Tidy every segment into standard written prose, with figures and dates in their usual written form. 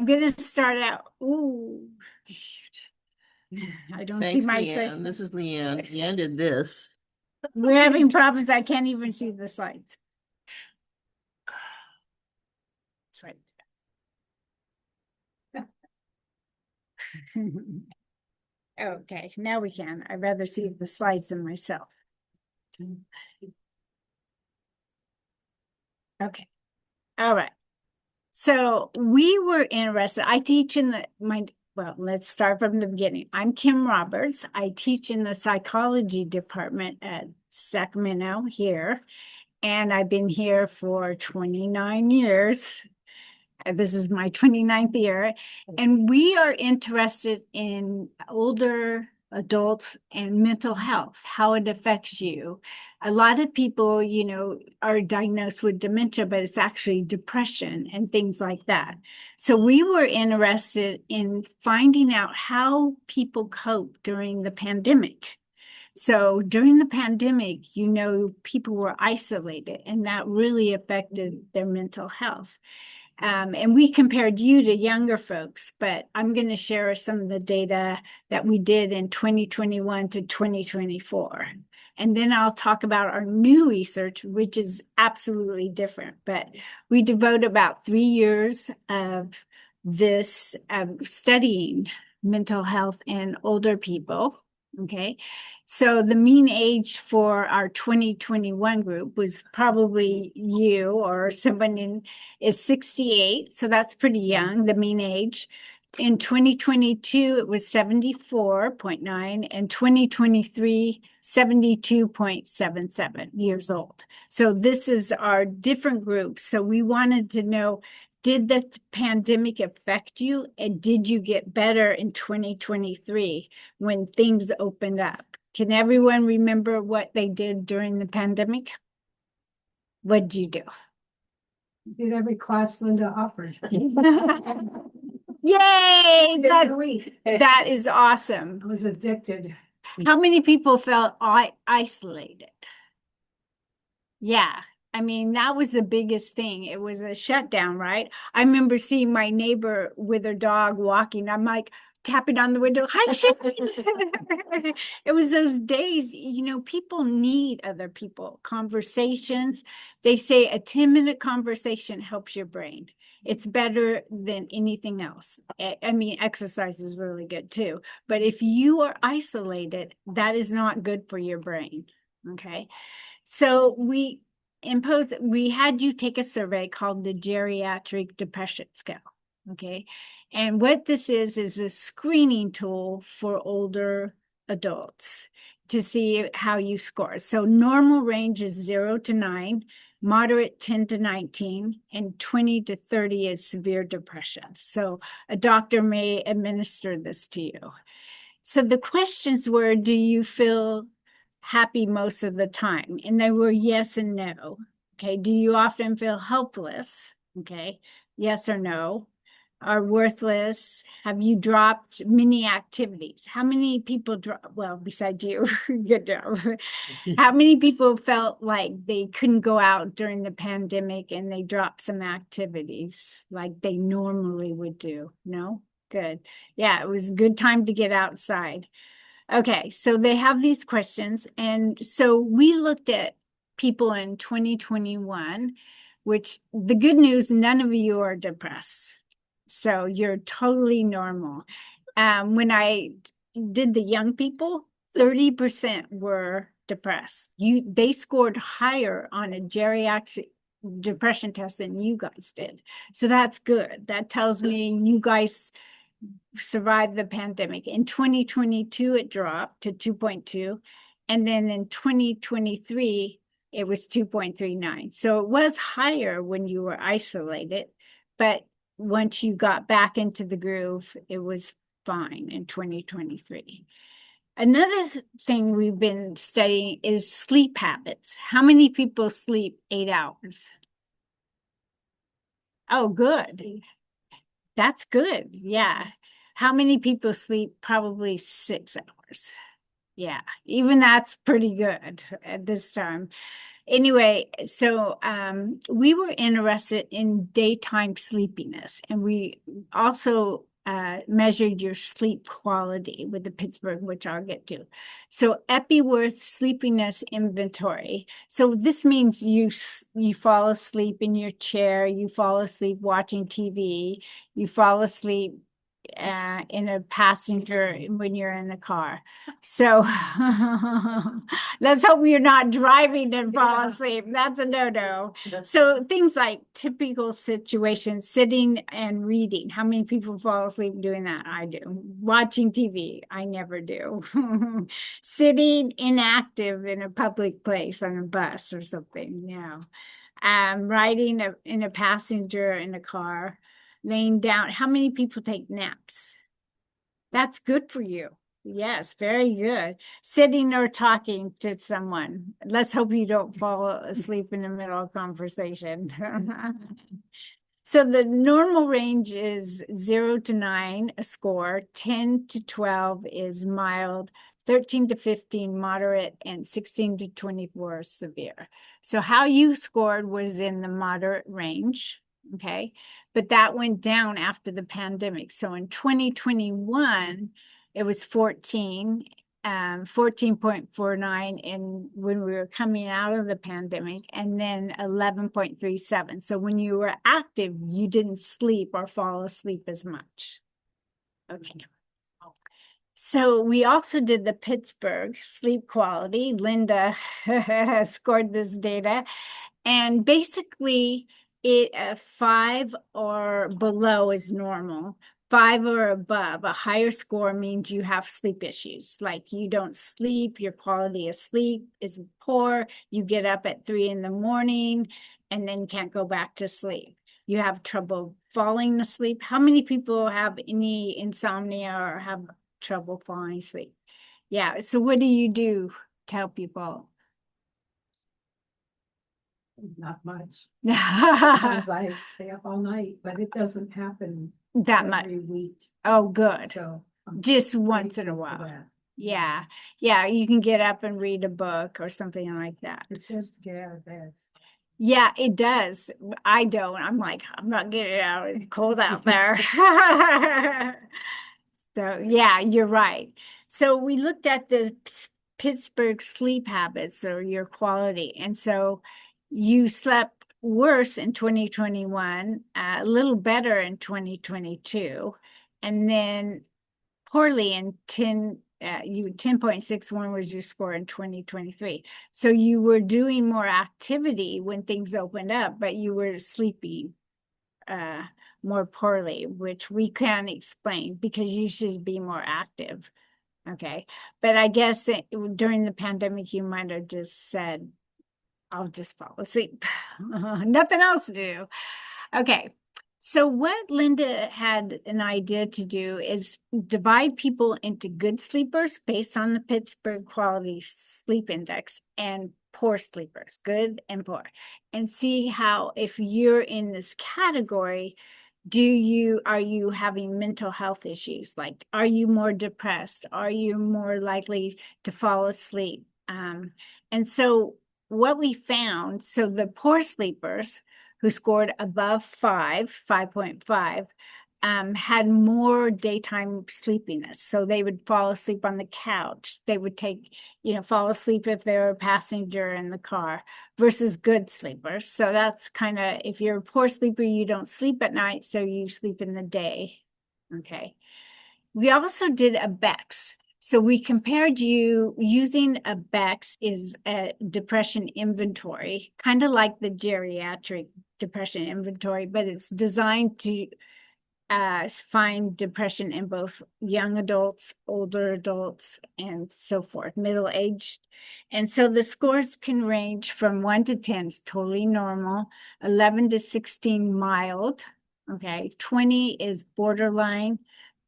I'm going to start out. Ooh, I don't see Thanks, my Leanne. This is Leanne. Leanne did this. We're having problems. I can't even see the slides. That's right. Okay, now we can. I'd rather see the slides than myself. Okay. All right. So we were interested. I teach in well, let's start from the beginning. I'm Kim Roberts. I teach in the psychology department at Sacramento here, and I've been here for 29 years. This is my 29th year, and we are interested in older adults and mental health, how it affects you. A lot of people, are diagnosed with dementia, but it's actually depression and things like that. So we were interested in finding out how people cope during the pandemic. So during the pandemic, people were isolated, and that really affected their mental health. And we compared you to younger folks, but I'm going to share some of the data that we did in 2021 to 2024. And then I'll talk about our new research, which is absolutely different. But we devote about 3 years of this studying mental health in older people. Okay. So the mean age for our 2021 group was probably you or someone is 68. So that's pretty young, the mean age. In 2022, it was 74.9, and 2023, 72.77 years old. So this is our different groups. So we wanted to know, did the pandemic affect you? And did you get better in 2023 when things opened up? Can everyone remember what they did during the pandemic? What did you do? Did every class Linda offered. Yay! That is awesome. I was addicted. How many people felt isolated? Yeah. I mean, that was the biggest thing. It was a shutdown, right? I remember seeing my neighbor with her dog walking. I'm like tapping on the window. Hi, Shane. It was those days, people need other people, conversations. They say a 10-minute conversation helps your brain. It's better than anything else. I mean, exercise is really good too. But if you are isolated, that is not good for your brain. Okay. So we had you take a survey called the Geriatric Depression Scale. Okay. And what this is a screening tool for older adults to see how you score. So normal range is 0 to 9, moderate 10 to 19, and 20 to 30 is severe depression. So a doctor may administer this to you. So the questions were, do you feel happy most of the time? And they were yes and no. Okay. Do you often feel helpless? Okay. Yes or no. Are worthless? Have you dropped many activities? How many people well, besides you, good job. How many people felt like they couldn't go out during the pandemic and they dropped some activities like they normally would do? No? Good. Yeah, it was a good time to get outside. Okay, so they have these questions. And so we looked at people in 2021, which the good news, none of you are depressed. So you're totally normal. When I did the young people, 30% were depressed. They scored higher on a geriatric depression test than you guys did. So that's good. That tells me you guys survived the pandemic. In 2022, it dropped to 2.2. And then in 2023, it was 2.39. So it was higher when you were isolated, but once you got back into the groove, it was fine in 2023. Another thing we've been studying is sleep habits. How many people sleep 8 hours? Oh, good. That's good. Yeah. How many people sleep? Probably 6 hours. Yeah, even that's pretty good at this time. Anyway, so we were interested in daytime sleepiness, and we also measured your sleep quality with the Pittsburgh, which I'll get to. So Epworth Sleepiness Inventory. So this means you fall asleep in your chair, you fall asleep watching TV, you fall asleep in a passenger when you're in the car. So let's hope you're not driving and fall asleep. That's a no-no. So things like typical situations, sitting and reading. How many people fall asleep doing that? I do. Watching TV, I never do. Sitting inactive in a public place on a bus or something, riding in a passenger in a car, laying down. How many people take naps? That's good for you. Yes, very good. Sitting or talking to someone. Let's hope you don't fall asleep in the middle of conversation. So the normal range is 0 to 9, a score, 10 to 12 is mild, 13 to 15 moderate, and 16 to 24 severe. So how you scored was in the moderate range, okay? But that went down after the pandemic. So in 2021, it was 14.49 in when we were coming out of the pandemic, and then 11.37. So when you were active, you didn't sleep or fall asleep as much. Okay. So we also did the Pittsburgh sleep quality. Linda scored this data, and basically it 5 or below is normal. 5 or above, a higher score means you have sleep issues. Like you don't sleep, your quality of sleep is poor. You get up at 3 in the morning and then can't go back to sleep. You have trouble falling asleep. How many people have any insomnia or have trouble falling asleep? Yeah. So what do you do to help people? Not much. That Sometimes I stay up all night, but it doesn't happen much. every week. Oh, good. So I'm Just once in a grateful for while. that. Yeah. Yeah. You can get up and read a book or something like that. It says to get out of bed. Yeah, it does. I don't. I'm like, I'm not getting out. It's cold out there. So, yeah, you're right. So, we looked at the Pittsburgh sleep habits or your quality. And so, you slept worse in 2021, a little better in 2022, and then poorly in 10.61 was your score in 2023. So you were doing more activity when things opened up, but you were sleeping more poorly, which we can explain because you should be more active. Okay. But I guess during the pandemic, you might have just said, I'll just fall asleep. Nothing else to do. Okay. So what Linda had an idea to do is divide people into good sleepers based on the Pittsburgh Quality Sleep Index and poor sleepers, good and poor, and see how if you're in this category, are you having mental health issues? Like, are you more depressed? Are you more likely to fall asleep? And so what we found, so the poor sleepers who scored above 5.5, had more daytime sleepiness. So they would fall asleep on the couch. They would fall asleep if they were a passenger in the car versus good sleepers. So that's kind of, if you're a poor sleeper, you don't sleep at night, so you sleep in the day. Okay. We also did a BEX. So we compared you using a BEX is a depression inventory, kind of like the geriatric depression inventory, but it's designed to find depression in both young adults, older adults, and so forth, middle-aged. And so the scores can range from 1 to 10, totally normal, 11 to 16, mild, okay, 20 is borderline,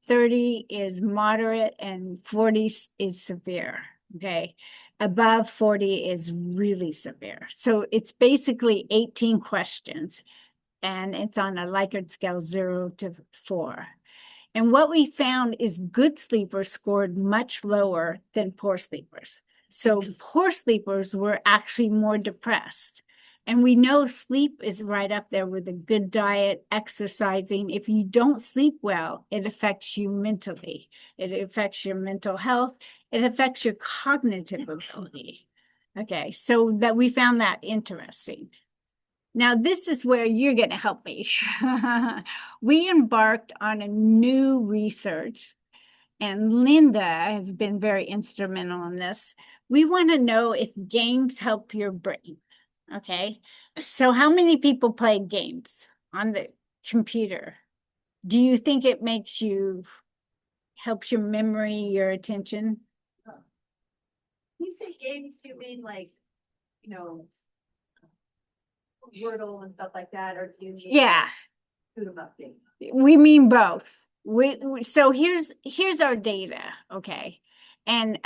30 is moderate, and 40 is severe, okay? Above 40 is really severe. So it's basically 18 questions, and it's on a Likert scale 0 to 4. And what we found is good sleepers scored much lower than poor sleepers. So poor sleepers were actually more depressed. And we know sleep is right up there with a good diet, exercising. If you don't sleep well, it affects you mentally. It affects your mental health. It affects your cognitive ability. Okay, so that we found that interesting. Now, this is where you're going to help me. We embarked on a new research, and Linda has been very instrumental in this. We want to know if games help your brain. Okay, so how many people play games on the computer? Do you think it helps your memory, your attention? You say games, you mean like, you know, Wordle and stuff like that, or do you mean Yeah, shoot 'em up games? we mean both. So here's our data, okay? And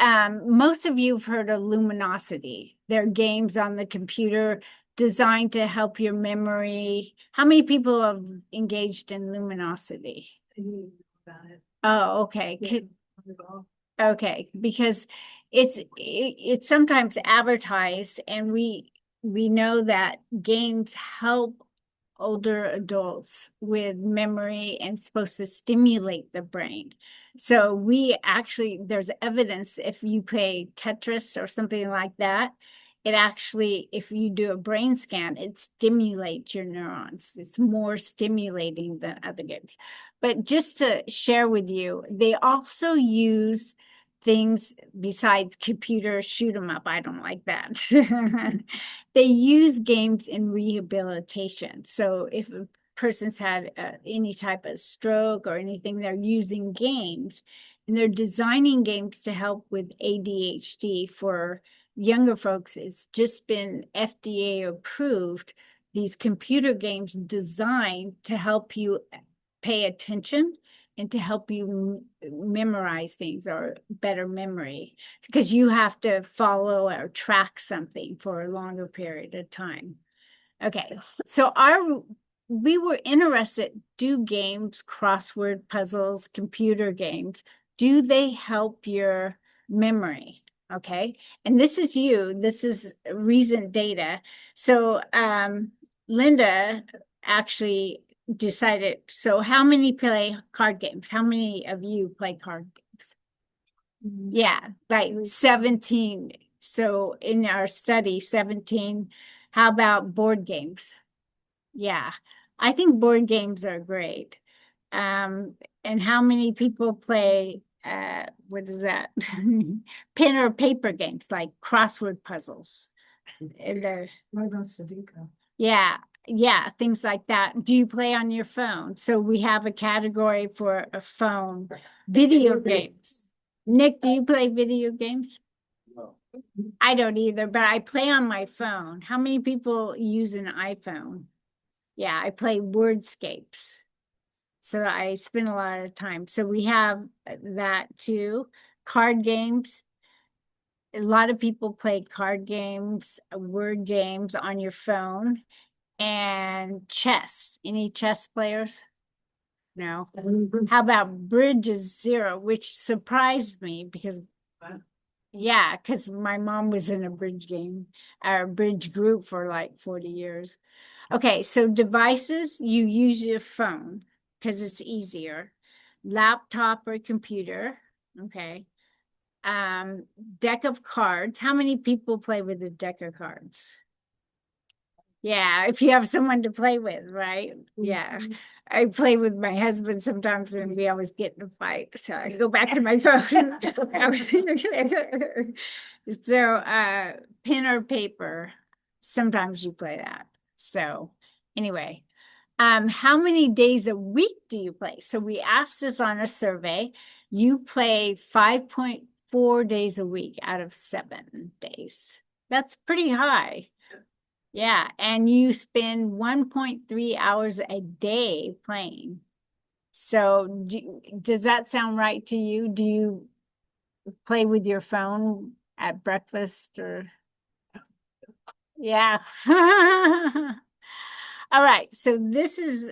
most of you have heard of Luminosity. They're games on the computer designed to help your memory. How many people have engaged in Luminosity? I didn't even know about it. Oh, okay. Yeah, Wordle. Okay, because it's sometimes advertised, and we know that games help older adults with memory and supposed to stimulate the brain. So we actually, there's evidence if you play Tetris or something like that, it actually, if you do a brain scan, it stimulates your neurons. It's more stimulating than other games. But just to share with you, they also use things besides computer shoot 'em up. I don't like that. They use games in rehabilitation. So if a person's had any type of stroke or anything, they're using games, and they're designing games to help with ADHD for younger folks. It's just been FDA approved. These computer games designed to help you pay attention and to help you memorize things or better memory, because you have to follow or track something for a longer period of time. Okay, so we were interested, do games, crossword puzzles, computer games, do they help your memory? Okay, and this is recent data. So Linda actually decided, so how many play card games? How many of you play card games? Yeah, like 17. So in our study, 17. How about board games? Yeah, I think board games are great. And how many people play, what is that? Pen or paper games like crossword puzzles? And they're, Wordle Sudoku. yeah, things like that. Do you play on your phone? So we have a category for a phone. Video games. Nick, do you play video games? No. I don't either, but I play on my phone. How many people use an iPhone? Yeah, I play Wordscapes. So I spend a lot of time. So we have that too. Card games. A lot of people play card games, word games on your phone, and chess. Any chess players? No. How about Bridge is Zero, which surprised me because yeah, because my mom was in a bridge game, or bridge group for like 40 years. Okay, so devices, you use your phone because it's easier. Laptop or computer, okay. Deck of cards. How many people play with a deck of cards? Yeah, if you have someone to play with, right? Yeah. I play with my husband sometimes and we always get in a fight. So I go back to my phone. So pen or paper, sometimes you play that. So anyway, how many days a week do you play? So we asked this on a survey. You play 5.4 days a week out of 7 days. That's pretty high. Yeah, and you spend 1.3 hours a day playing. So does that sound right to you? Do you play with your phone at breakfast or? Yeah. All right, so this is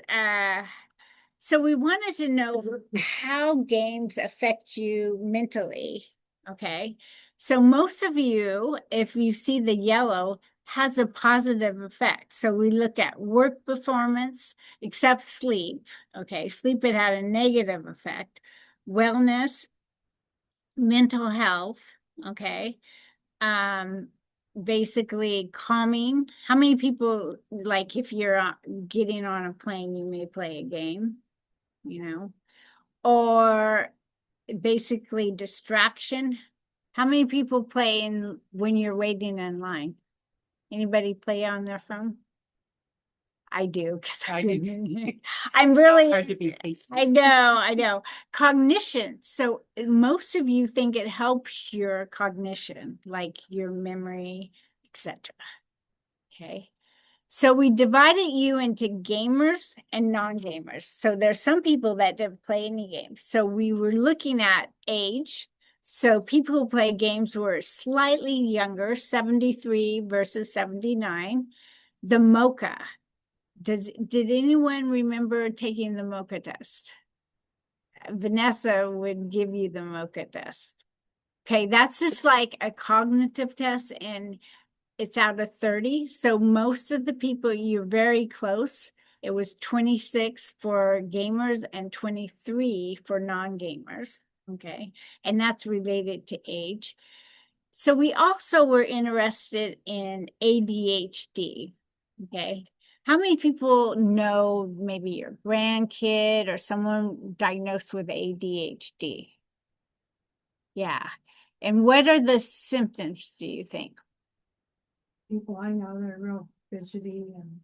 So we wanted to know how games affect you mentally. Okay. So most of you, if you see the yellow, has a positive effect. So we look at work performance, except sleep. Okay. Sleep, it had a negative effect. Wellness, mental health. Okay. Basically calming. How many people, like if you're getting on a plane, you may play a game, you know, or basically distraction. How many people play in when you're waiting in line? Anybody play on their phone? I do because I do. I'm It's not really hard to be patient. I know. Cognition. So most of you think it helps your cognition, like your memory, etc. Okay. So we divided you into gamers and non-gamers. So there's some people that don't play any games. So we were looking at age. So people who play games were slightly younger, 73 versus 79. The MOCA. Did anyone remember taking the MOCA test? Vanessa would give you the MOCA test. Okay, that's just like a cognitive test, and it's out of 30. So most of the people, you're very close. It was 26 for gamers and 23 for non-gamers. Okay. And that's related to age. So we also were interested in ADHD. Okay. How many people know maybe your grandkid or someone diagnosed with ADHD? Yeah. And what are the symptoms, do you think? People I know, they're real fidgety and can't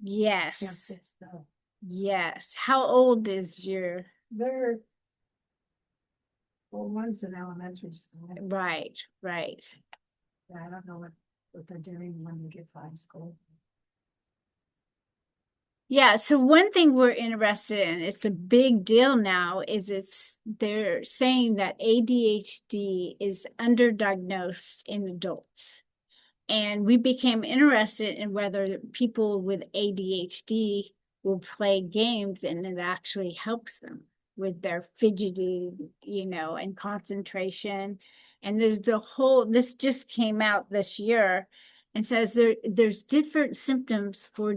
Yes. sit still. Yes. How old is your, They're, well, one's in elementary school. right, right. I don't know what they're doing when they get to high school. Yeah, so one thing we're interested in, it's a big deal now, is they're saying that ADHD is underdiagnosed in adults. And we became interested in whether people with ADHD will play games and it actually helps them with their fidgety, and concentration. And this just came out this year and says there's different symptoms for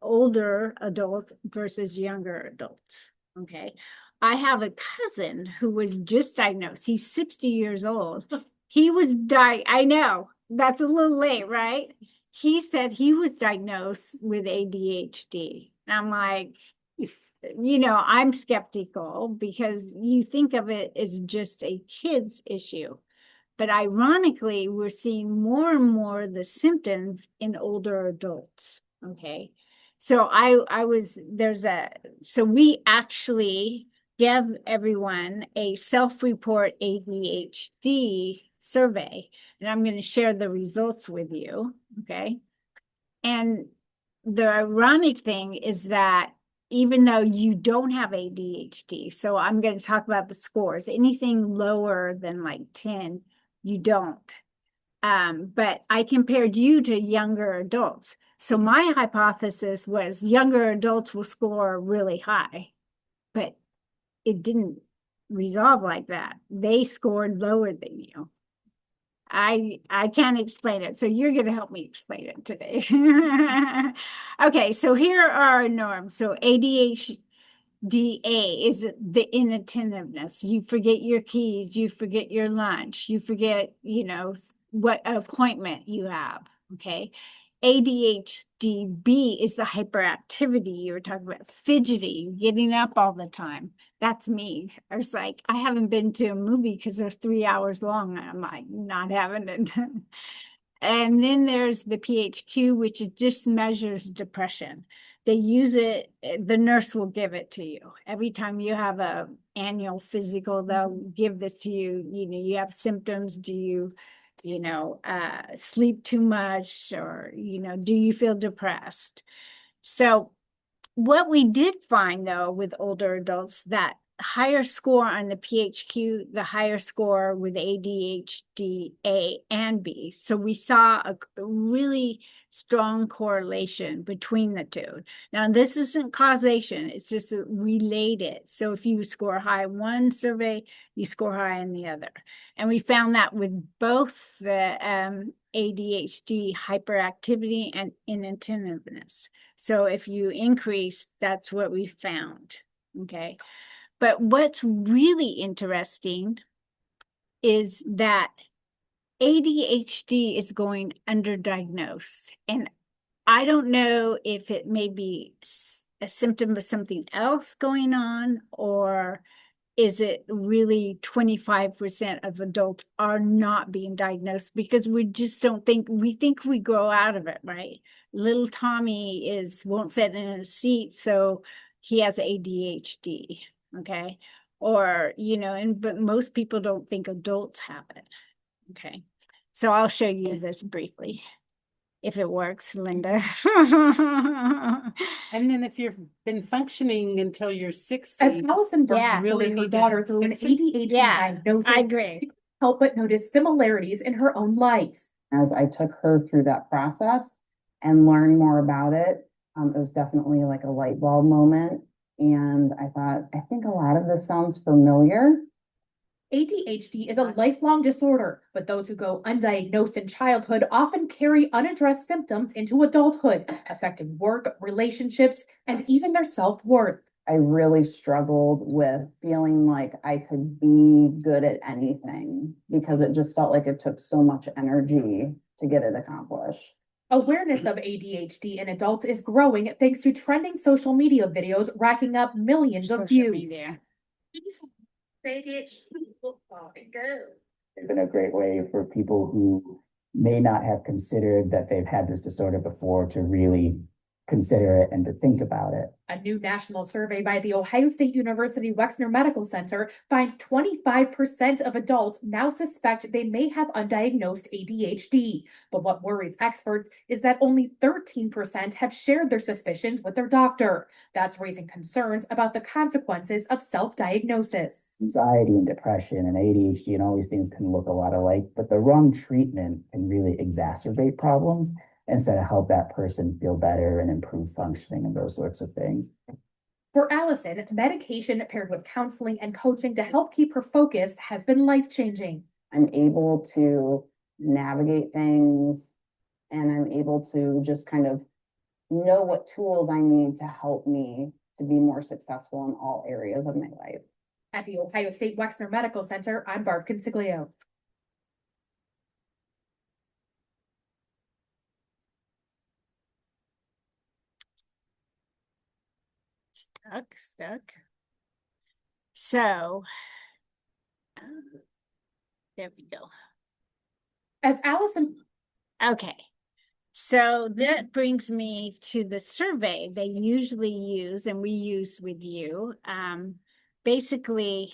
older adults versus younger adults. Okay. I have a cousin who was just diagnosed. He's 60 years old. I know, that's a little late, right? He said he was diagnosed with ADHD. And I'm like, I'm skeptical because you think of it as just a kid's issue. But ironically, we're seeing more and more the symptoms in older adults. Okay. So so we actually give everyone a self-report ADHD survey, and I'm going to share the results with you. Okay. And the ironic thing is that even though you don't have ADHD, so I'm going to talk about the scores, anything lower than like 10, you don't. But I compared you to younger adults. So my hypothesis was younger adults will score really high, but it didn't resolve like that. They scored lower than you. I can't explain it, so you're going to help me explain it today. Okay, so here are our norms. So ADHD is the inattentiveness. You forget your keys, you forget your lunch, you forget, what appointment you have. Okay. ADHD is the hyperactivity you were talking about, fidgety, getting up all the time. That's me. I was like, I haven't been to a movie because they're 3 hours long. I'm like, not having it. And then there's the PHQ, which it just measures depression. They use it, the nurse will give it to you. Every time you have a annual physical, they'll give this to you. You have symptoms. Do you, sleep too much, or, do you feel depressed? So what we did find though with older adults, that higher score on the PHQ, the higher score with ADHD A and B. So we saw a really strong correlation between the two. Now, this isn't causation, it's just related. So if you score high in one survey, you score high in the other. And we found that with both the ADHD hyperactivity and inattentiveness. So if you increase, that's what we found. Okay. But what's really interesting is that ADHD is going underdiagnosed. And I don't know if it may be a symptom of something else going on, or is it really 25% of adults are not being diagnosed because we just don't think, we think we grow out of it, right? Little Tommy won't sit in a seat, so he has ADHD, okay? Or, but most people don't think adults have it, okay? So I'll show you this briefly, if it works, Linda. And then if you've been functioning until you're 60, As Allison Burke Yeah. really Really her need to daughter through an fix it. ADHD Yeah, diagnosis, I agree. she couldn't help but notice similarities in her own life. As I took her through that process and learned more about it, it was definitely like a light bulb moment. And I thought, I think a lot of this sounds familiar. ADHD is a lifelong disorder, but those who go undiagnosed in childhood often carry unaddressed symptoms into adulthood, affecting work, relationships, and even their self-worth. I really struggled with feeling like I could be good at anything because it just felt like it took so much energy to get it accomplished. Awareness of ADHD in adults is growing thanks to trending social media videos racking up millions of Social views. media. ADHD football and go. It's been a great way for people who may not have considered that they've had this disorder before to really consider it and to think about it. A new national survey by the Ohio State University Wexner Medical Center finds 25% of adults now suspect they may have undiagnosed ADHD. But what worries experts is that only 13% have shared their suspicions with their doctor. That's raising concerns about the consequences of self-diagnosis. Anxiety and depression and ADHD and all these things can look a lot alike, but the wrong treatment can really exacerbate problems instead of help that person feel better and improve functioning and those sorts of things. For Allison, medication paired with counseling and coaching to help keep her focused has been life-changing. I'm able to navigate things and I'm able to just kind of know what tools I need to help me to be more successful in all areas of my life. At the Ohio State Wexner Medical Center, I'm Barb Consiglio. Stuck. So, there we go. As Allison, Okay. So that brings me to the survey they usually use and we use with you. Basically,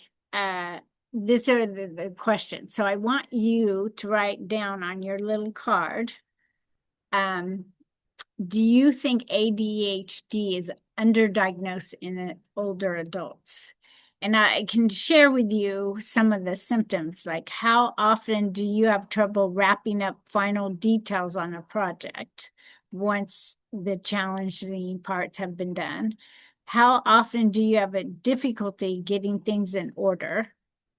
these are the questions. So I want you to write down on your little card, do you think ADHD is underdiagnosed in older adults? And I can share with you some of the symptoms, like how often do you have trouble wrapping up final details on a project once the challenging parts have been done? How often do you have a difficulty getting things in order?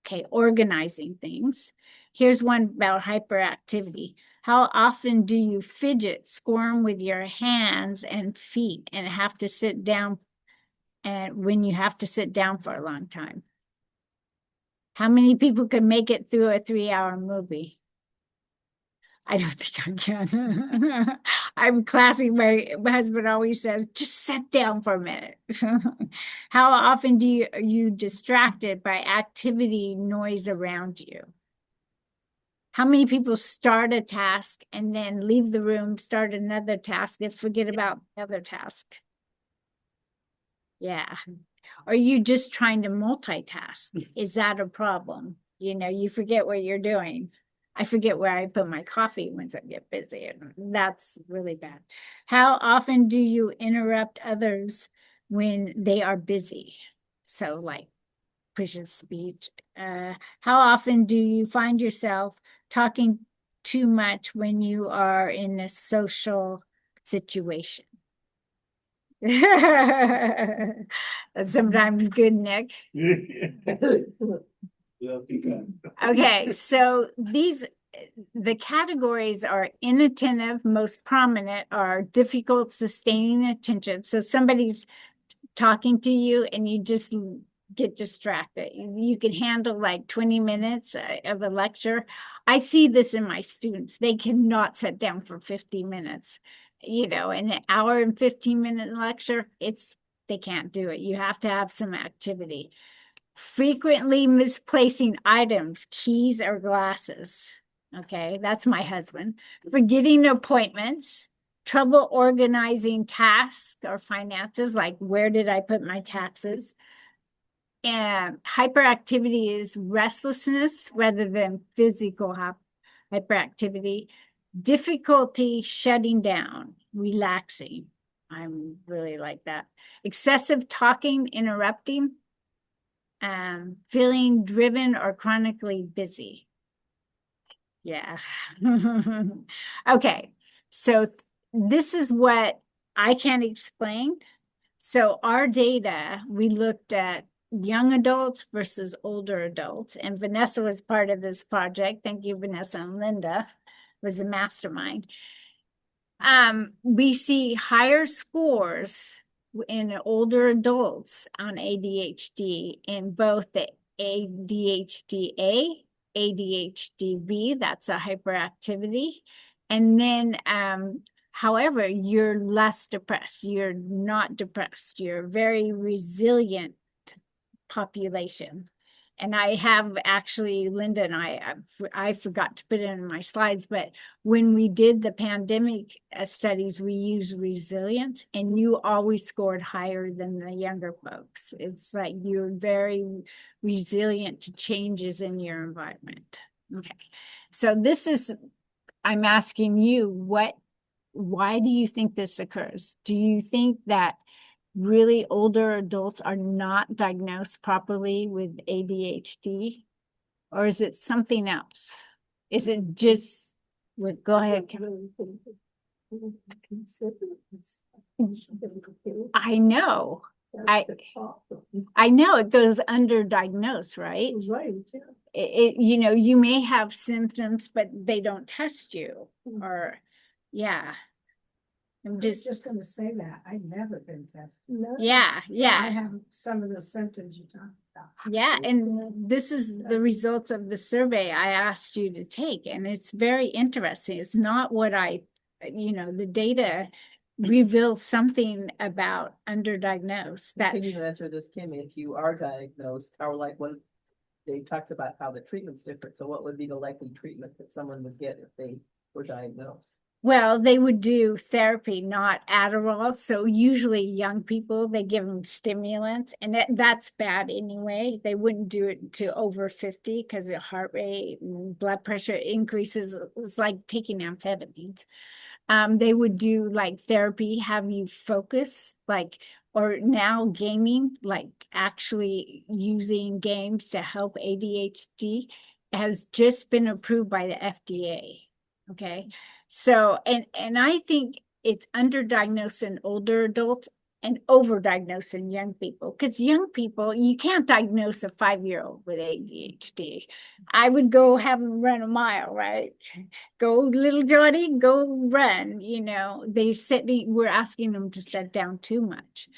Okay, organizing things. Here's one about hyperactivity. How often do you fidget, squirm with your hands and feet and have to sit down, and when you have to sit down for a long time? How many people can make it through a 3-hour movie? I don't think I can. I'm classy. My husband always says, just sit down for a minute. How often are you distracted by activity noise around you? How many people start a task and then leave the room, start another task, and forget about the other task? Yeah. Are you just trying to multitask? Is that a problem? You forget what you're doing. I forget where I put my coffee once I get busy. That's really bad. How often do you interrupt others when they are busy? So like pushes speech. How often do you find yourself talking too much when you are in a social situation? That's sometimes good, Nick. Okay, so the categories are inattentive, most prominent are difficult sustaining attention. So somebody's talking to you and you just get distracted. You can handle like 20 minutes of a lecture. I see this in my students. They cannot sit down for 50 minutes. An hour and 15-minute lecture, they can't do it. You have to have some activity. Frequently misplacing items, keys or glasses. Okay, that's my husband. Forgetting appointments, trouble organizing tasks or finances, like where did I put my taxes? And hyperactivity is restlessness rather than physical hyperactivity. Difficulty shutting down, relaxing. I'm really like that. Excessive talking, interrupting. Feeling driven or chronically busy. Yeah. Okay. So this is what I can't explain. So our data, we looked at young adults versus older adults, and Vanessa was part of this project. Thank you, Vanessa, and Linda was a mastermind. We see higher scores in older adults on ADHD in both the ADHD-A, ADHD-B, that's a hyperactivity. And then, however, you're less depressed. You're not depressed. You're a very resilient population. And I have actually, Linda and I forgot to put it in my slides, but when we did the pandemic studies, we used resilience, and you always scored higher than the younger folks. It's like you're very resilient to changes in your environment. Okay, so I'm asking you, why do you think this occurs? Do you think that really older adults are not diagnosed properly with ADHD? Or is it something else? Is it just, go ahead. I know. I know it goes underdiagnosed, right? Right, You may have symptoms, but they don't test you, or, yeah. I'm just gonna say that, I've never been tested. Yeah, I have some of the symptoms you talked about. yeah, and this is the results of the survey I asked you to take, and it's very interesting. It's not what the data reveals something about underdiagnosed that. Can you answer this, Kim? If you are diagnosed, or like when they talked about how the treatment's different, so what would be the likely treatment that someone would get if they were diagnosed? Well, they would do therapy, not Adderall. So usually young people, they give them stimulants, and that's bad anyway. They wouldn't do it to over 50 because the heart rate and blood pressure increases. It's like taking amphetamines. They would do like therapy, have you focus, or now gaming, like actually using games to help ADHD has just been approved by the FDA. Okay. So, and I think it's underdiagnosed in older adults and overdiagnosed in young people, because young people, you can't diagnose a 5-year-old with ADHD. I would go have them run a mile, right? Go, little Johnny, go run. We're asking them to sit down too much.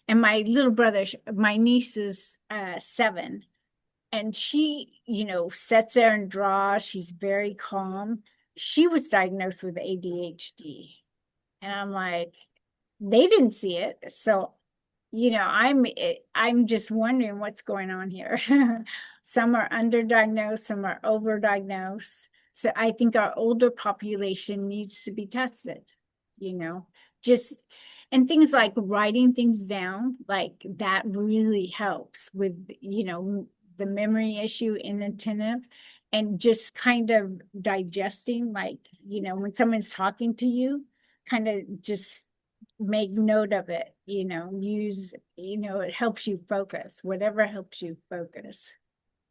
And my little brother, my niece is 7, and she, sits there and draws. She's very calm. She was diagnosed with ADHD. And I'm like, they didn't see it. So, I'm just wondering what's going on here. Some are underdiagnosed, some are overdiagnosed. So I think our older population needs to be tested, and things like writing things down, like that really helps with, the memory issue, inattentive, and just kind of digesting, like, when someone's talking to you, kind of just make note of it, use, it helps you focus, whatever helps you focus.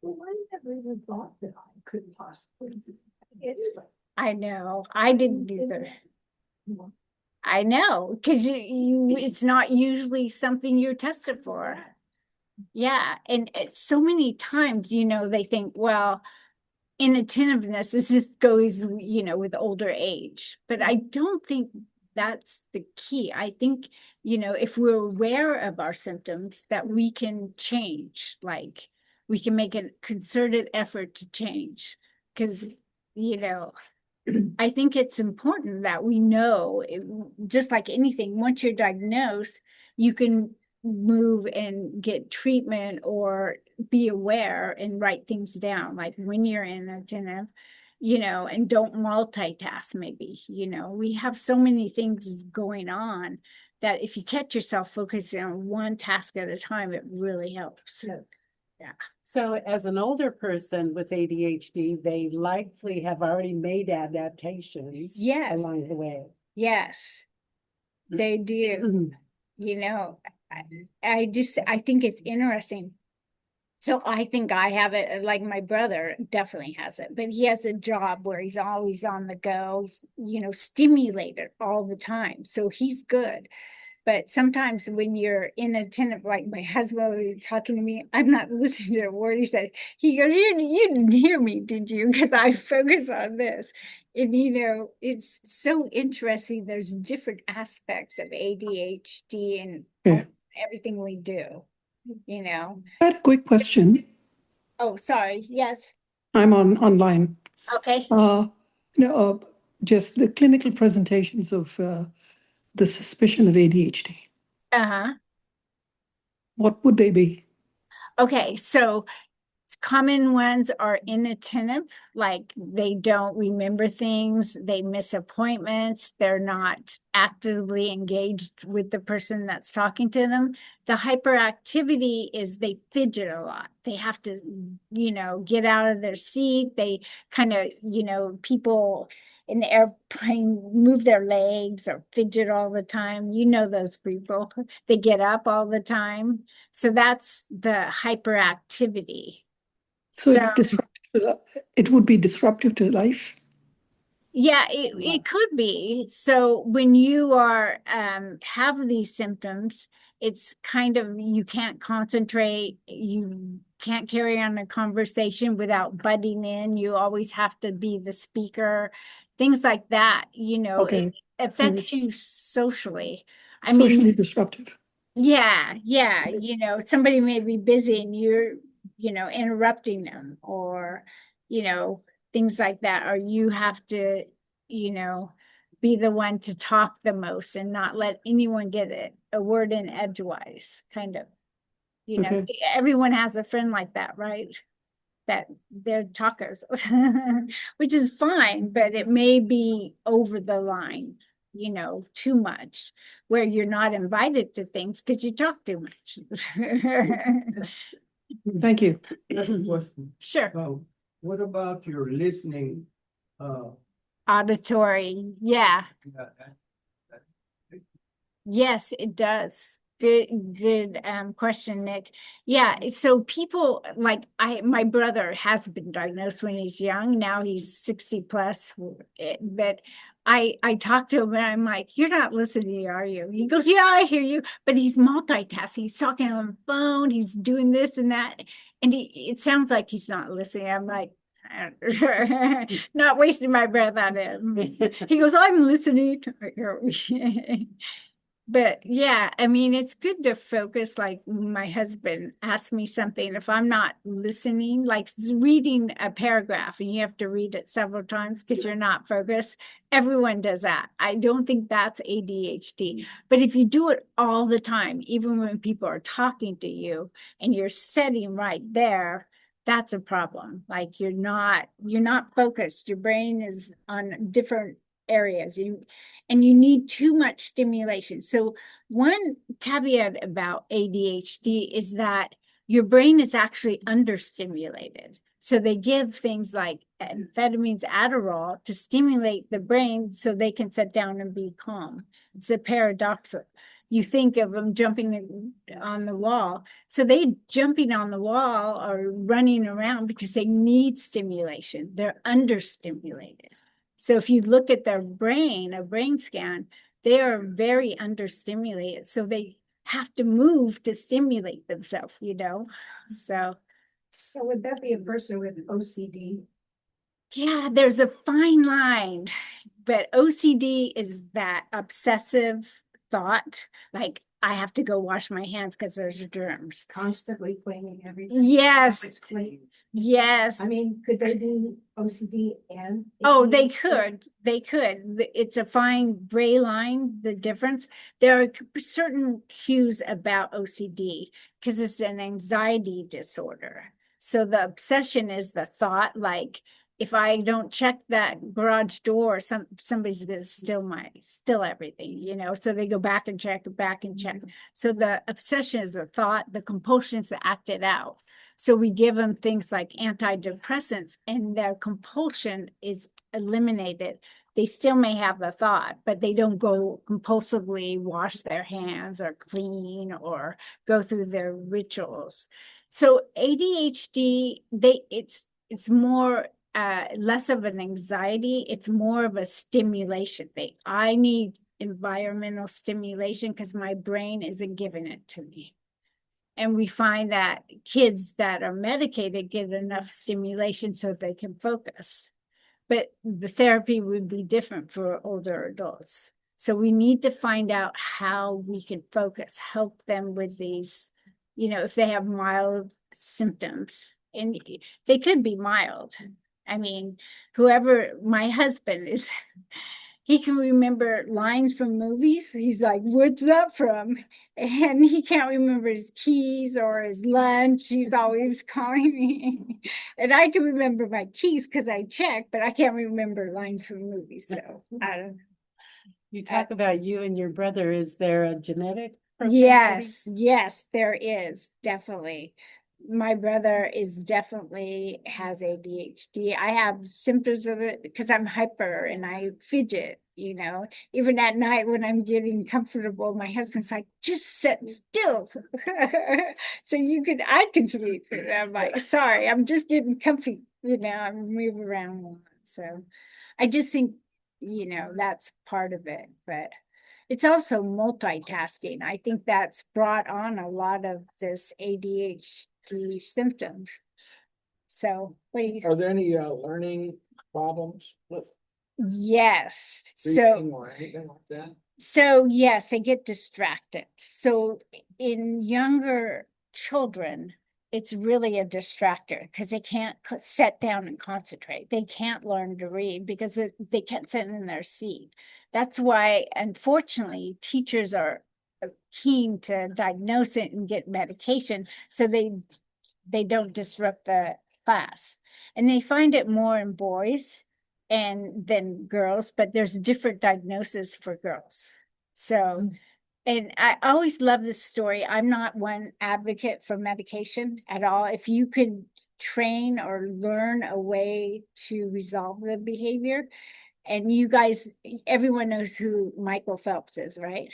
Well, I never even thought that I could possibly do that. Anyway. I know, I didn't either. Well, I know, because it's not usually something you're tested for. Yeah, and so many times, they think, well, inattentiveness is just goes, with older age. But I don't think that's the key. I think, if we're aware of our symptoms, that we can change, like we can make a concerted effort to change. Because, I think it's important that we know, just like anything, once you're diagnosed, you can move and get treatment or be aware and write things down, like when you're inattentive, and don't multitask maybe, we have so many things going on that if you catch yourself focusing on one task at a time, it really helps. So as an older person with ADHD, they likely have already made adaptations Yes. along the way. Yes, they do. I think it's interesting. So I think I have it, like my brother definitely has it, but he has a job where he's always on the go, he's, stimulated all the time. So he's good. But sometimes when you're inattentive, like my husband was talking to me, I'm not listening to a word he said. He goes, you didn't hear me, did you? Because I focus on this. And, it's so interesting. There's different aspects of ADHD and Yeah. everything we do, I had a quick question. Oh, sorry. Yes. I'm online. Okay. Just the clinical presentations of the suspicion of ADHD. Uh-huh. What would they be? Okay. So common ones are inattentive, like they don't remember things, they miss appointments, they're not actively engaged with the person that's talking to them. The hyperactivity is they fidget a lot. They have to, get out of their seat. They kind of, people in the airplane move their legs or fidget all the time. You know those people. They get up all the time. So that's the hyperactivity. So it's disruptive. It would be disruptive to life. Yeah, it could be. So when you are have these symptoms, it's kind of you can't concentrate, you can't carry on a conversation without butting in. You always have to be the speaker, things like that, Okay. it affects you socially. I Socially mean, disruptive. yeah, somebody may be busy and you're, interrupting them or, things like that. Or you have to, be the one to talk the most and not let anyone get a word in edgewise, kind of. Okay. Everyone has a friend like that, right? That they're talkers, which is fine, but it may be over the line, too much, where you're not invited to things because you talk too much. Thank you. That's a question. Sure. What about your listening? Auditory, yeah. Yes, it does. Good question, Nick. Yeah, so people like my brother has been diagnosed when he's young. Now he's 60 plus. But I talked to him and I'm like, you're not listening, are you? He goes, yeah, I hear you. But he's multitasking. He's talking on the phone. He's doing this and that. And it sounds like he's not listening. I'm like, not wasting my breath on him. He goes, I'm listening. But yeah, I mean, it's good to focus. Like my husband asked me something, if I'm not listening, like reading a paragraph and you have to read it several times because you're not focused. Everyone does that. I don't think that's ADHD. But if you do it all the time, even when people are talking to you and you're sitting right there, that's a problem. Like you're not focused. Your brain is on different areas. And you need too much stimulation. So one caveat about ADHD is that your brain is actually understimulated. So they give things like amphetamines, Adderall to stimulate the brain so they can sit down and be calm. It's a paradox. You think of them jumping on the wall. So they jumping on the wall or running around because they need stimulation. They're understimulated. So if you look at their brain, a brain scan, they are very understimulated. So they have to move to stimulate themselves, So So would that be a person with OCD? yeah, there's a fine line, but OCD is that obsessive thought, like I have to go wash my hands because there's germs. Constantly cleaning everything? Yes, It's clean. yes. I mean, could they be OCD and? Oh, they ADHD? could. They could. It's a fine gray line, the difference. There are certain cues about OCD because it's an anxiety disorder. So the obsession is the thought, like if I don't check that garage door, somebody's gonna steal everything, So they go back and check, back and check. So the obsession is the thought, the compulsions to act it out. So we give them things like antidepressants and their compulsion is eliminated. They still may have the thought, but they don't go compulsively wash their hands or clean or go through their rituals. So ADHD, it's more less of an anxiety, it's more of a stimulation thing. I need environmental stimulation because my brain isn't giving it to me. And we find that kids that are medicated get enough stimulation so they can focus. But the therapy would be different for older adults. So we need to find out how we can focus, help them with these, if they have mild symptoms. And they could be mild. I mean, my husband is, he can remember lines from movies. He's like, what's that from? And he can't remember his keys or his lunch. He's always calling me. And I can remember my keys because I check, but I can't remember lines from movies. So I don't know. You talk about you and your brother. Is there a genetic propensity? Yes, there is definitely. My brother has ADHD. I have symptoms of it because I'm hyper and I fidget, even at night when I'm getting comfortable, my husband's like, just sit still. So I can sleep. And I'm like, sorry, I'm just getting comfy, I move around a lot. So I just think, that's part of it, but it's also multitasking. I think that's brought on a lot of this ADHD symptoms. So, Are there any learning problems with yes. reading or anything like that? So yes, they get distracted. So in younger children, it's really a distractor because they can't sit down and concentrate. They can't learn to read because they can't sit in their seat. That's why, unfortunately, teachers are keen to diagnose it and get medication so they don't disrupt the class. And they find it more in boys than girls, but there's different diagnosis for girls. So, and I always love this story. I'm not one advocate for medication at all. If you could train or learn a way to resolve the behavior, and you guys, everyone knows who Michael Phelps is, right?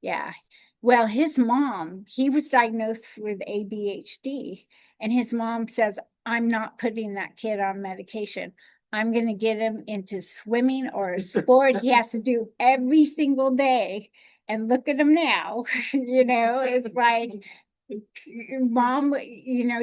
Yeah. Well, his mom, he was diagnosed with ADHD, and his mom says, I'm not putting that kid on medication. I'm going to get him into swimming or a sport he has to do every single day. And look at him now, it's like, mom,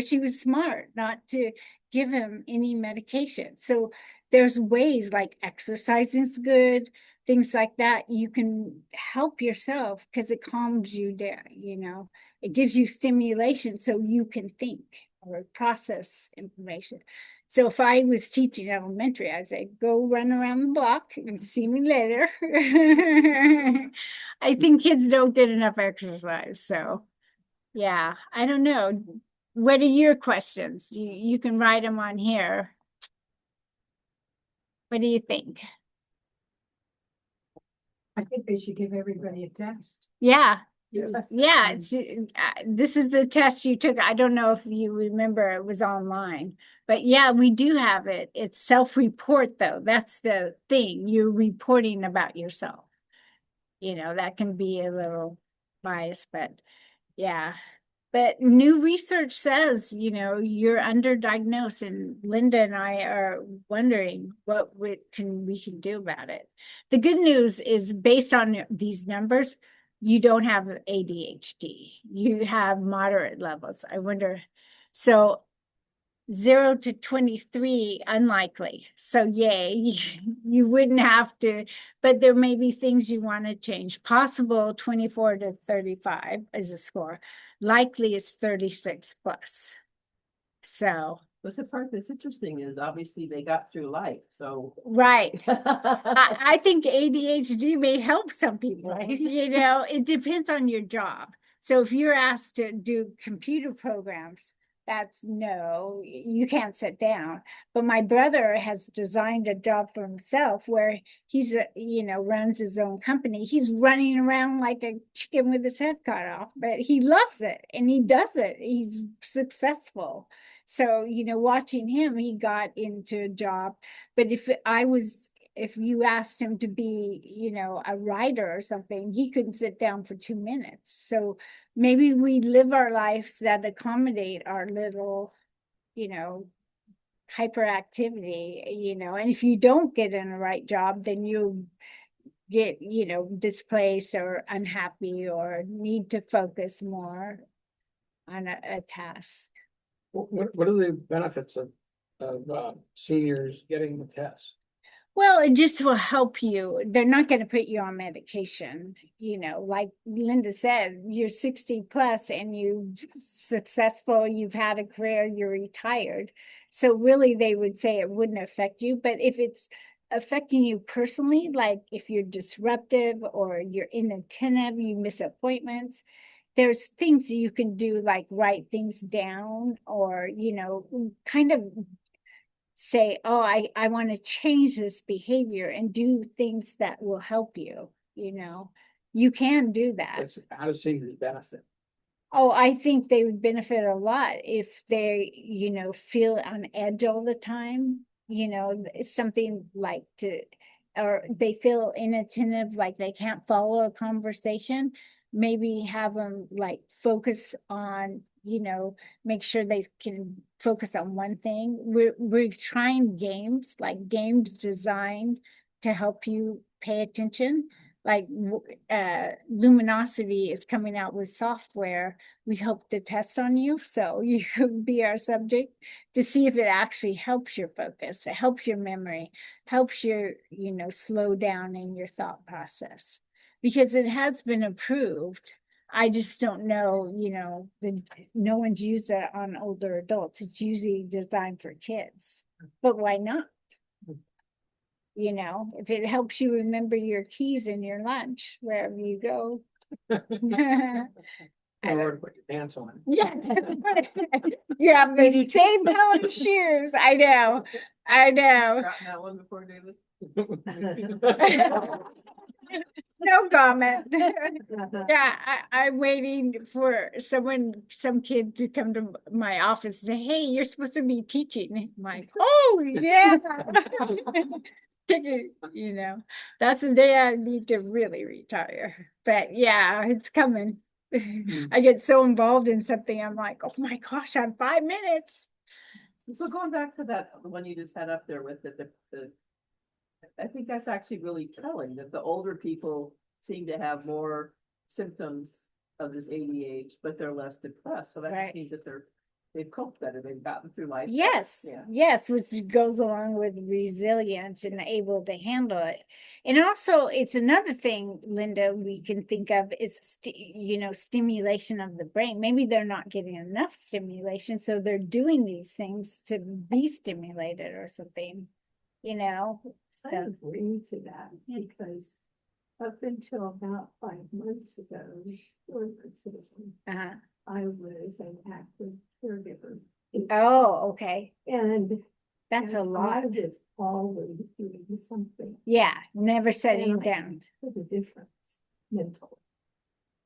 she was smart not to give him any medication. So there's ways like exercising is good, things like that. You can help yourself because it calms you down, it gives you stimulation so you can think or process information. So if I was teaching elementary, I'd say, go run around the block and see me later. I think kids don't get enough exercise. So yeah, I don't know. What are your questions? You can write them on here. What do you think? I think they should give everybody a test. Yeah. Yeah, it's this is the test you took. I don't know if you remember, it was online, but yeah, we do have it. It's self-report though. That's the thing. You're reporting about yourself. You know, that can be a little biased, but yeah. But new research says, you know, you're underdiagnosed, and Linda and I are wondering what we can do about it. The good news is, based on these numbers, you don't have ADHD. You have moderate levels. I wonder, so 0 to 23, unlikely. So yay, you wouldn't have to, but there may be things you want to change. Possible 24 to 35 is a score. Likely is 36 plus. So, But the part that's interesting is obviously they got through life, so. right. I think ADHD may help some people, Right. you know, it depends on your job. So if you're asked to do computer programs, that's no, you can't sit down. But my brother has designed a job for himself where he's, you know, runs his own company. He's running around like a chicken with his head cut off, but he loves it and he does it. He's successful. So, you know, watching him, he got into a job. But if you asked him to be, you know, a writer or something, he couldn't sit down for 2 minutes. So maybe we live our lives that accommodate our little, you know, hyperactivity, you know, and if you don't get in the right job, then you get, you know, displaced or unhappy or need to focus more on a task. What are the benefits of seniors getting the test? Well, it just will help you. They're not going to put you on medication. You know, like Linda said, you're 60 plus and you're successful, you've had a career, you're retired. So really they would say it wouldn't affect you. But if it's affecting you personally, like if you're disruptive or you're inattentive, you miss appointments, there's things you can do, like write things down or, you know, kind of say, oh, I want to change this behavior and do things that will help you, you know, you can do that. How does seniors benefit? Oh, I think they would benefit a lot if they, you know, feel on edge all the time, you know, something like or they feel inattentive, like they can't follow a conversation. Maybe have them like focus on, you know, make sure they can focus on one thing. We're trying games, like games designed to help you pay attention. Like Luminosity is coming out with software we hope to test on you. So you could be our subject to see if it actually helps your focus, it helps your memory, helps your, you know, slow down in your thought process, because it has been approved. I just don't know, you know, no one's used it on older adults. It's usually designed for kids, but why not? You know, if it helps you remember your keys in your lunch, wherever you go. Or to put your pants on. Yeah. You have the same color shoes. I know. I know. Gotten that one before, David? No comment. Yeah, I'm waiting for some kid to come to my office and say, hey, you're supposed to be teaching. I'm like, oh, yeah. You know, that's the day I need to really retire. But yeah, it's coming. I get so involved in something, I'm like, oh my gosh, I'm 5 minutes. So going back to that, the one you just had up there with I think that's actually really telling that the older people seem to have more symptoms of this ADHD, but they're less depressed. So that Right. just means that they've coped better. They've gotten through life. Yes, Yeah. yes, which goes along with resilience and able to handle it. And also, it's another thing, Linda, we can think of is, you know, stimulation of the brain. Maybe they're not getting enough stimulation, so they're doing these things to be stimulated or something, you know? I So, agree to that because up until about 5 months ago, 4 months ago, I was an active caregiver. oh, okay, And that's a and lot. I was always doing something. Yeah, never setting And I down. can tell the difference mentally.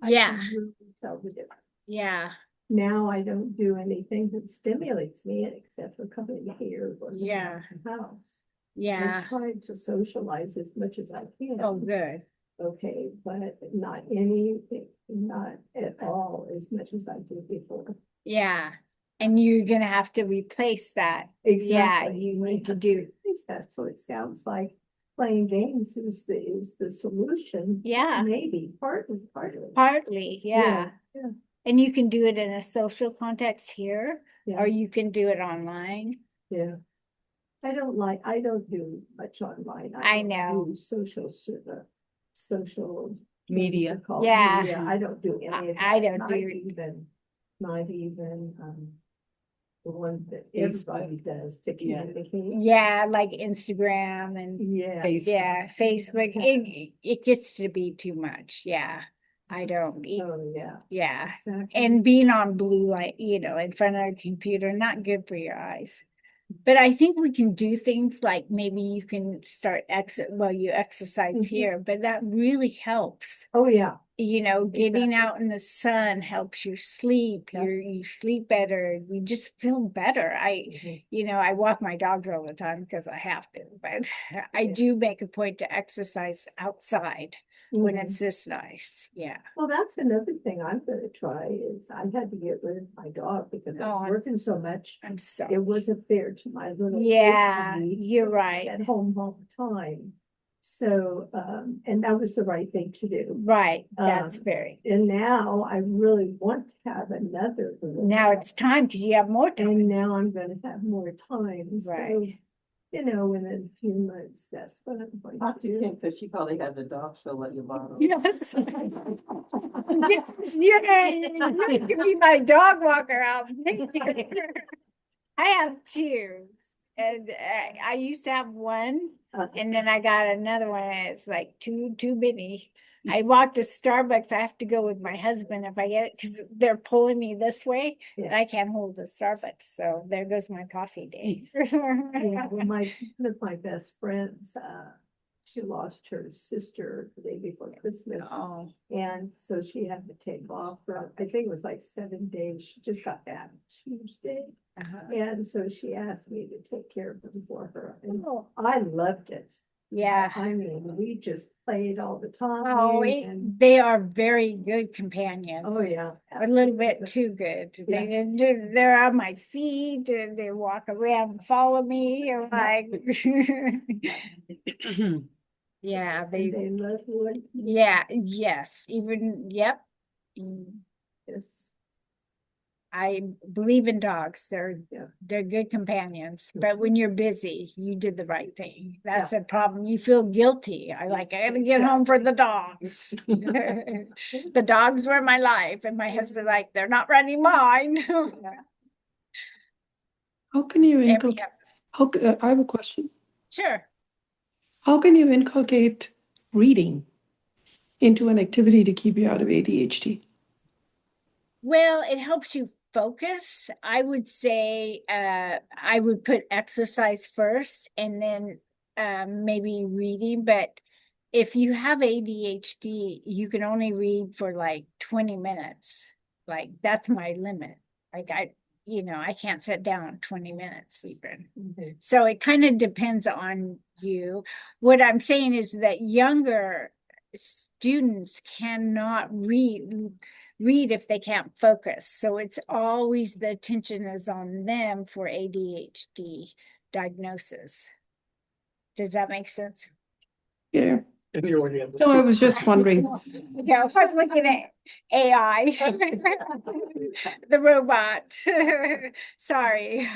Yeah. I can really tell the difference. Yeah, Now I don't do anything that stimulates me except for coming here or Yeah. the house. yeah. I'm trying to socialize as much as I can. Oh, good. Okay, but not at all as much as I did before. Yeah. And you're gonna have to replace that. Yeah, Exactly. you We need to have do, replace that, so it sounds like playing games is the solution. yeah, Maybe, partly. partly, yeah. Yeah, And you can do it in a social context here, yeah, or you can do it online. yeah. I don't do much online. I don't know. do social. Media. what's it called? Yeah. Media. I don't do any of that. I don't Not do- Not even, the one that Facebook. everybody does to Yeah. communicate. Yeah, like Instagram and Yeah. Facebook. yeah, Facebook. It gets to be too much. Yeah. I don't eat. Oh, yeah. Yeah. Exactly. And being on blue light, in front of a computer, not good for your eyes. But I think we can do things like maybe you can start you exercise Mhm. here, but that really helps. Oh, yeah. Getting out in the sun helps you sleep. Yeah. You sleep better. You just feel better. I walk my dogs all the time because I have to, but I Yeah. do make a point to exercise outside when Mhm. it's this nice. Yeah. Well, that's another thing I'm gonna try is I had to get rid of my dog because I Oh, was working so much. I'm so, It wasn't fair to my little. yeah, baby you're right. At home all the time. So, and that was the right thing to do. Right. That's Um, very, And now I really want to have another. little now dog. it's time because you have more time. And now I'm gonna have more time, so, Right. in a few months, that's what I'm going Talk to to do. Kim, because she probably has a dog she'll let you borrow. Yes. Yes, you can be my dog walker out. I have two. And I used to have one, and then I got another one, and it's like too many. I walk to Starbucks, I have to go with my husband if I get it, because they're pulling me this way, and Yeah. I can't hold the Starbucks, so there goes my coffee day. Yeah, well, one of my best friends, she lost her sister the day before Christmas. Oh, And so she had to take off for, I think it was like 7 days. She just got back Tuesday. uh-huh. And so she asked me to take care of them for her. And Oh, I loved it. yeah. I mean, we just played all the time. Oh, and, they are very good companions. oh, yeah. A little bit too good. They're on my feet, and they walk around and follow me, and like, yeah, And they love you. yeah, yes, even, yep. Yes. I believe in dogs. They're Yeah. they're good companions, but when you're busy, you did the right thing. That's a problem. You feel guilty. I gotta get home for the dogs. The dogs were my life, and my husband they're not running mine. How can you And we inculcate, have- I have a question. Sure. How can you inculcate reading into an activity to keep you out of ADHD? Well, it helps you focus. I would say I would put exercise first and then maybe reading. But if you have ADHD, you can only read for 20 minutes. That's my limit. I can't sit down 20 minutes even. Mhm. So it kind of depends on you. What I'm saying is that younger students cannot read if they can't focus. So it's always the attention is on them for ADHD diagnosis. Does that make sense? Yeah. In the audience. No, I was just wondering. Yeah, if I'm looking at AI, the robot. Sorry,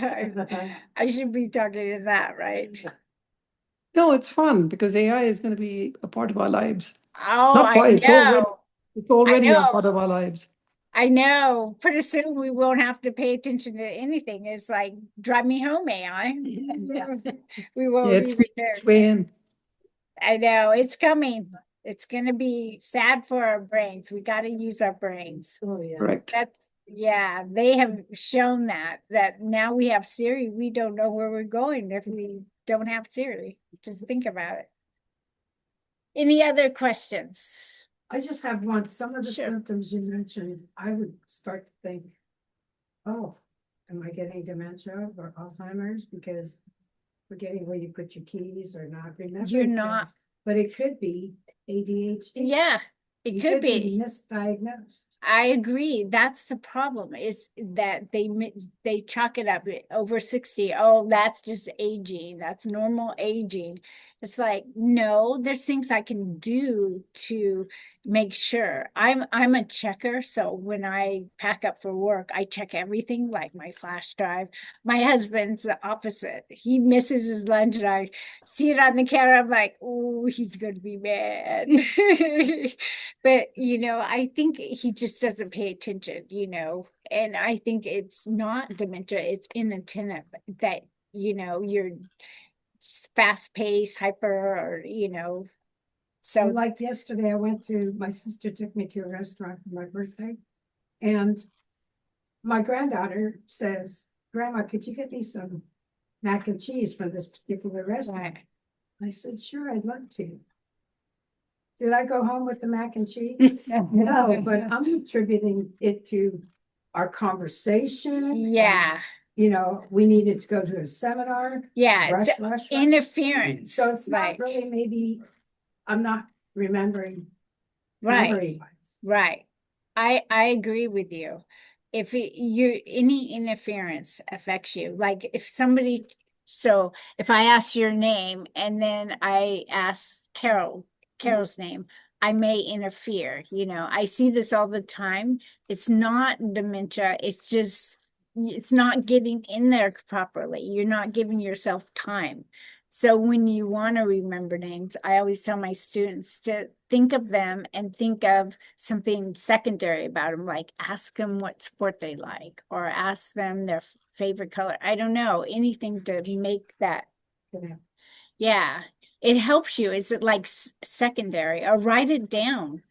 I should be talking to that, right? No, it's fun because AI is going to be a part of our lives. Oh, Not I quite, it's already, know. it's already a know. part of our lives. I know. Pretty soon we won't have to pay attention to anything. It's like, drive me home, AI. We won't Yeah, it's even care. its way in. I know, it's coming. It's gonna be sad for our brains. We gotta use our brains. Oh, yeah. Correct. Yeah, they have shown that now we have Siri, we don't know where we're going if we don't have Siri. Just think about it. Any other questions? I just have one. Some of the Sure. symptoms you mentioned, I would start to think, oh, am I getting dementia or Alzheimer's? Because forgetting where you put your keys or not remembering You're not. things. But it could be ADHD. Yeah, it You could be. misdiagnosed. I agree. That's the problem is that they chalk it up over 60. Oh, that's just aging. That's normal aging. It's like, no, there's things I can do to make sure. I'm a checker, so when I pack up for work, I check everything like my flash drive. My husband's the opposite. He misses his lunch and I see it on the counter. I'm like, oh, he's going to be mad. But, I think he just doesn't pay attention, and I think it's not dementia, it's inattentive that, you're fast paced, hyper, or, so. Like yesterday, my sister took me to a restaurant for my birthday. And my granddaughter says, Grandma, could you get me some mac and cheese from this particular restaurant? I said, sure, I'd love to. Did I go home with the mac and cheese? No, but I'm attributing it to our conversation. Yeah. And, we needed to go to a seminar. Yeah, Rush, it's rush, rush. interference. So it's like, not really maybe, I'm not remembering. right, memory-wise. right. I agree with you. If any interference affects you, like if somebody, so if I ask your name and then I ask Carol's name, I may interfere, I see this all the time. It's not dementia, it's not getting in there properly. You're not giving yourself time. So when you want to remember names, I always tell my students to think of them and think of something secondary about them, like ask them what sport they like or ask them their favorite color. I don't know, anything to make that. Yeah, it helps you. Is it like secondary or write it down?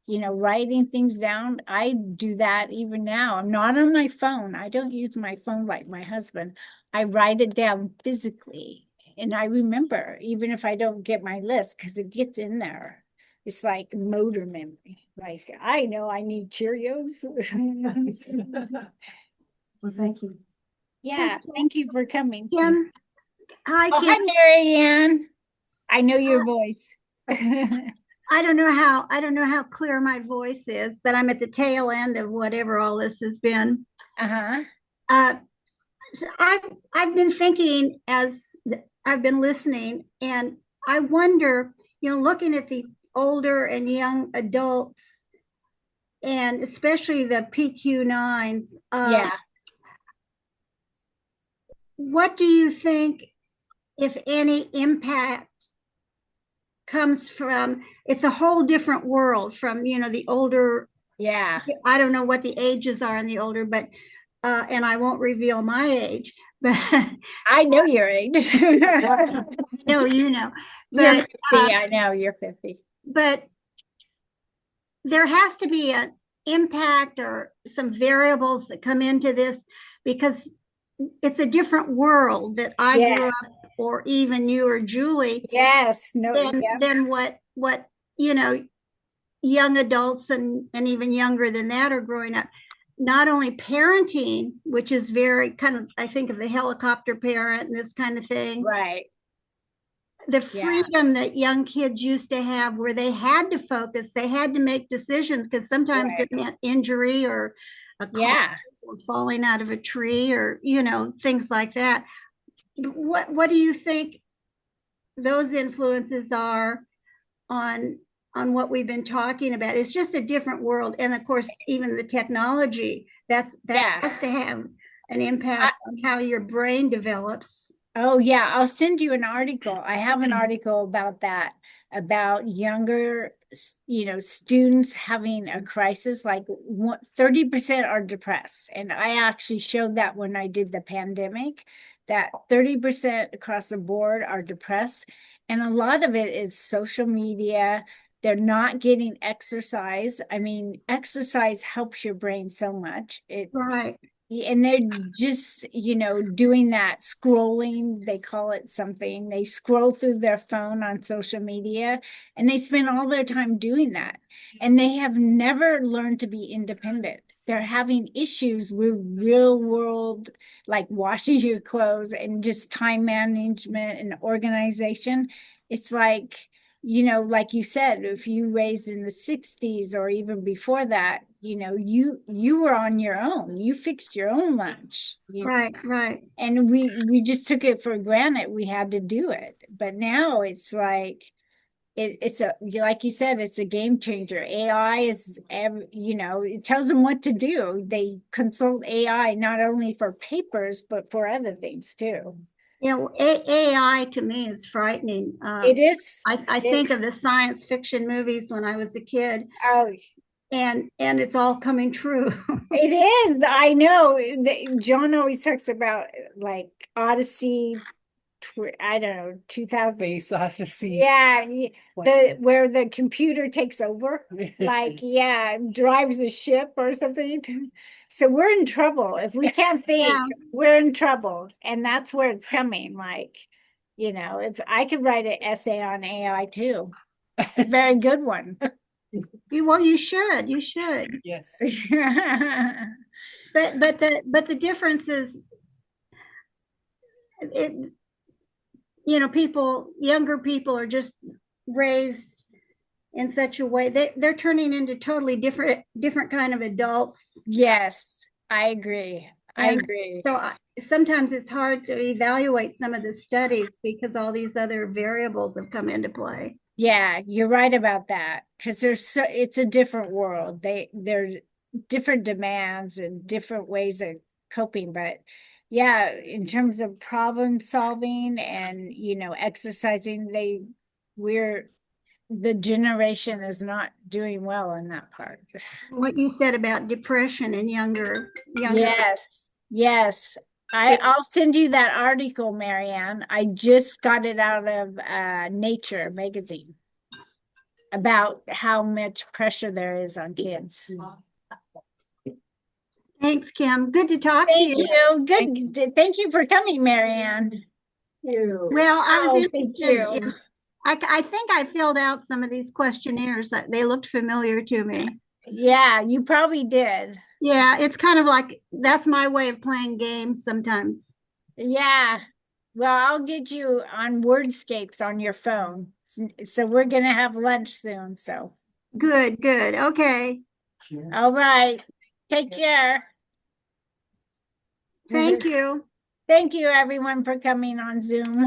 Writing things down. I do that even now. I'm not on my phone. I don't use my phone like my husband. I write it down physically. And I remember, even if I don't get my list, because it gets in there. It's like motor memory. Like, I know I need Cheerios. Well, thank you. Yeah, thank you for coming. Kim, hi, Oh, hi, Kim. Mary Ann. I know your voice. I don't know how clear my voice is, but I'm at the tail end of whatever all this has been. Uh-huh. So I've been thinking as I've been listening, and I wonder, looking at the older and young adults, and especially the PQ9s. Yeah. What do you think, if any, impact comes from? It's a whole different world from, the older. Yeah. I don't know what the ages are in the older, but and I won't reveal my age, but I know your age. no, But you're 50, but I know you're 50. But there has to be an impact or some variables that come into this, because it's a different world that I grew up, or even you or Julie. Yes. No. Than what young adults and even younger than that are growing up. Not only parenting, which is very kind of, I think of the helicopter parent and this kind of thing. Right. The freedom that young kids used to have, where they had to focus, they had to make decisions, because sometimes it meant injury or a car or falling out of a tree, or things like that. What do you think those influences are on what we've been talking about? It's just a different world, and of course, even the technology that has to have an impact on how your brain develops. Oh, yeah. I'll send you an article. I have an article about that, about younger, students having a crisis, like 30% are depressed. And I actually showed that when I did the pandemic, that 30% across the board are depressed. And a lot of it is social media. They're not getting exercise. I mean, exercise helps your brain so much. Right. And they're just, doing that scrolling, they call it something. They scroll through their phone on social media, and they spend all their time doing that. And they have never learned to be independent. They're having issues with real world, like washing your clothes and just time management and organization. It's like, you know, like you said, if you raised in the 60s or even before that, you know, you were on your own. You fixed your own lunch. Right, right. And we just took it for granted. We had to do it. But now it's like it's like you said, it's a game changer. AI is, you know, it tells them what to do. They consult AI not only for papers but for other things too. Yeah, well, AI to me is frightening. It is. I think of the science fiction movies when I was a kid, Oh, and it's all coming true. it is. I know. John always talks about like Odyssey. I don't know, 2000. Space Odyssey. Yeah, where the computer takes over, like drives the ship or something. So we're in trouble if we can't think. Yeah. We're in trouble, and that's where it's coming. Like, you know, if I could write an essay on AI too, a very good one. Well, you should. You should. Yes. But the difference is, it, you know, younger people are just raised in such a way they're turning into totally different kind of adults. Yes, I agree. I agree. So sometimes it's hard to evaluate some of the studies because all these other variables have come into play. Yeah, you're right about that. Because it's a different world. They're different demands and different ways of coping. But yeah, in terms of problem solving and, you know, exercising, the generation is not doing well in that part. What you said about depression in younger. Yes. I'll send you that article, Marianne. I just got it out of Nature magazine about how much pressure there is on kids. Thanks, Kim. Good to talk to you. Good. Thank you for coming, Marianne. Well, I was thank interested. you. I think I filled out some of these questionnaires. They looked familiar to me. Yeah, you probably did. Yeah, it's kind of like, that's my way of playing games sometimes. Yeah. Well, I'll get you on Wordscapes on your phone. So we're going to have lunch soon. So Good. Okay. all right. Take care. Thank you. Thank you, everyone, for coming on Zoom.